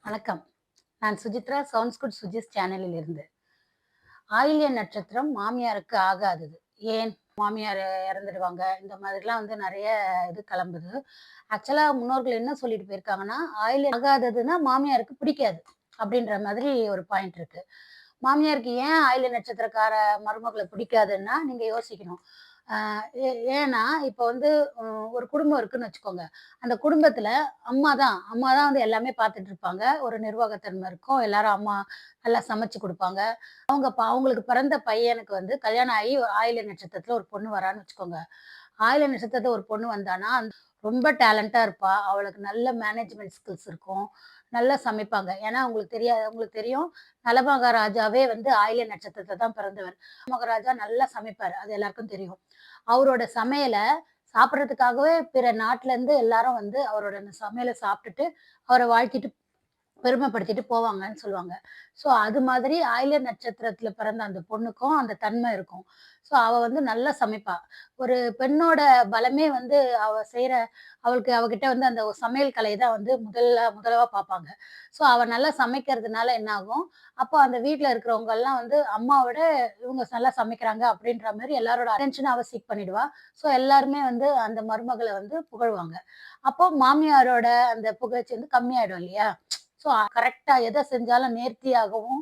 வணக்கம். நான் Suchitra sounds good Suji's சேனலில் இருந்து. ஆயில்ய நட்சத்திரம் மாமியாருக்கு ஆகாதது. ஏன்? மாமியார் இறந்துடுவாங்க. இந்த மாதிரிலாம் வந்து நெறைய இது கிளம்புது. ஆக்சுவலா முன்னோர்கள் என்ன சொல்லிட்டு போயிருக்காங்கன்னா, ஆயில்யம் ஆகாததுன்னா மாமியாருக்கு பிடிக்காது. அப்படின்ற மாதிரி ஒரு பாயிண்ட் இருக்கு. மாமியாருக்கு ஏன் ஆயில்ய நட்சத்திரக்கார மருமகள பிடிக்காதுன்னா, நீங்க யோசிக்கணும். அ ஏ ஏன்னா, இப்ப வந்து ஒரு குடும்பம் இருக்குன்னு வச்சுக்கோங்க. அந்த குடும்பத்துல அம்மா தான் வந்து எல்லாமே பார்த்துட்டு இருப்பாங்க. ஒரு நிர்வாகத்தன்மை இருக்கும். எல்லாரும் அம்மா நல்லா சமைச்சு குடுப்பாங்க. அவங்களுக்கு பிறந்த பையனுக்கு வந்து கல்யாணம் ஆகி ஆயில்ய நட்சத்திரத்துல ஒரு பொண்ணு வரான்னு வச்சுக்கோங்க. ஆயில்ய நட்சத்திரத்துல ஒரு பொண்ணு வந்தான்னா, ரொம்ப டேலண்டா இருப்பா. அவளுக்கு நல்ல மேனேஜ்மென்ட் ஸ்கில்ஸ் இருக்கும். நல்லா சமைப்பாங்க. ஏன்னா உங்களுக்கு தெரியும். நலமகாராஜாவே வந்து ஆயில்ய நட்சத்திரத்துல தான் பிறந்தவர். மகாராஜா நல்லா சமைப்பாரு. அது எல்லாருக்கும் தெரியும். அவரோட சமையல சாப்பிடுறதுக்காகவே பிற நாட்டுல இருந்து எல்லாரும் வந்து அவரோட அந்த சமையல சாப்பிட்டுட்டு, அவர வாழ்த்திட்டு பெருமைப்படுத்திட்டு போவாங்கன்னு சொல்லுவாங்க. ஸோ அது மாதிரி ஆயில்ய நட்சத்திரத்தில பிறந்த அந்த பொண்ணுக்கும் அந்த தன்மை இருக்கும். ஸோ அவ வந்து நல்லா சமைப்பா. ஒரு பெண்ணோட பலமே வந்து அவகிட்ட வந்து அந்த ஒரு சமையல் கலை தான் வந்து முதலா பார்ப்பாங்க. ஸோ அவ நல்லா சமைக்கிறதுனால என்ன ஆகும், அப்போ அந்த வீட்ல இருக்கிறவங்கலாம் வந்து அம்மாவ விட இவங்க நல்லா சமைக்கிறாங்க அப்படின்ற மாரி எல்லாரோட அட்டென்ஷன அவ சீக் பண்ணிடுவா. ஸோ எல்லாருமே வந்து அந்த மருமகள வந்து புகழ்வாங்க. அப்போ மாமியாரோட அந்த புகழ்ச்சி வந்து கம்மியாயிடும் இல்லையா? ஸோ கரெக்ட்டா எத செஞ்சாலும் நேர்த்தியாகவும்,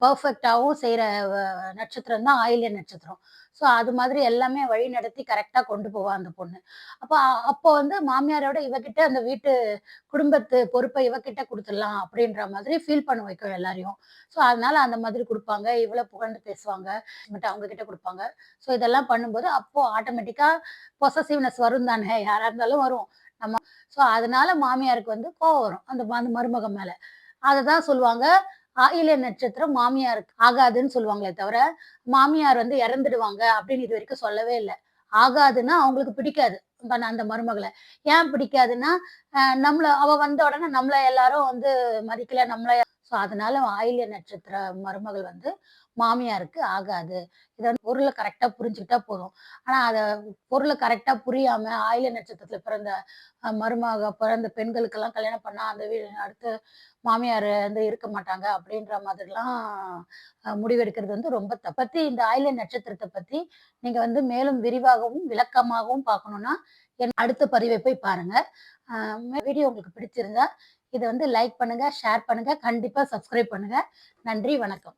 பெர்ஃபெக்ட்டாவும் செய்ற வ நட்சத்திரம் தான் ஆயில்ய நட்சத்திரம். ஸோ அது மாதிரி எல்லாமே வழிநடத்தி கரெக்ட்டா கொண்டு போவா அந்த பொண்ணு. அப்ப அப்போ வந்து மாமியாரோட இவகிட்ட அந்த வீட்டு குடும்பத்து பொறுப்ப இவகிட்ட குடுத்துடலாம் அப்படின்ற மாதிரி ஃபீல் பண்ண வைக்கும் எல்லாரையும். ஸோ அதனால அந்த மாதிரி குடுப்பாங்க. இவள புகழ்ந்து பேசுவாங்க. பட் அவங்க கிட்ட குடுப்பாங்க. ஸோ இதெல்லாம் பண்ணும்போது அப்போ ஆட்டோமேட்டிக்கா பொசசிவ்னஸ் வரும் தானே! யாரா இருந்தாலும் வரும். நம்ம ஸோ அதனால மாமியாருக்கு வந்து கோவம் வரும். அந்த மருமக மேல. அததான் சொல்லுவாங்க. ஆயில்ய நட்சத்திரம் மாமியாருக்கு ஆகாதுன்னு சொல்லுவாங்களே தவிர, மாமியார் வந்து இறந்துடுவாங்க அப்படின்னு இதுவரைக்கும் சொல்லவே இல்ல. ஆகாதுன்னா அவங்களுக்கு பிடிக்காது. அந்த மருமகள. ஏன் பிடிக்காதுன்னா, அவ வந்த உடனே நம்மள எல்லாரும் வந்து மதிக்கல. ஸோ அதனால ஆயில்ய நட்சத்திர மருமகள் வந்து மாமியாருக்கு ஆகாது. இத வந்து பொருள கரெக்ட்டா புரிஞ்சுக்கிட்டா போதும். ஆனா பொருள கரெக்ட்டா புரியாம ஆயில்ய நட்சத்திரத்தில பிறந்த பிறந்த பெண்களுக்கெல்லாம் கல்யாணம் பண்ணா அந்த அடுத்து மாமியார் வந்து இருக்க மாட்டாங்க அப்படின்ற மாதிரிலாம் முடிவெடுக்கிறது வந்து ரொம்ப தப்பு. இந்த ஆயில்ய நட்சத்திரத்த பத்தி நீங்க வந்து மேலும் விரிவாகவும், விளக்கமாகவும் பார்க்கணும்னா, என் அடுத்த பதிவை போய் பாருங்க. அ வீடியோ உங்களுக்கு பிடிச்சிருந்தா, இத வந்து லைக் பண்ணுங்க, ஷேர் பண்ணுங்க, கண்டிப்பா சப்ஸ்கிரைப் பண்ணுங்க. நன்றி, வணக்கம்.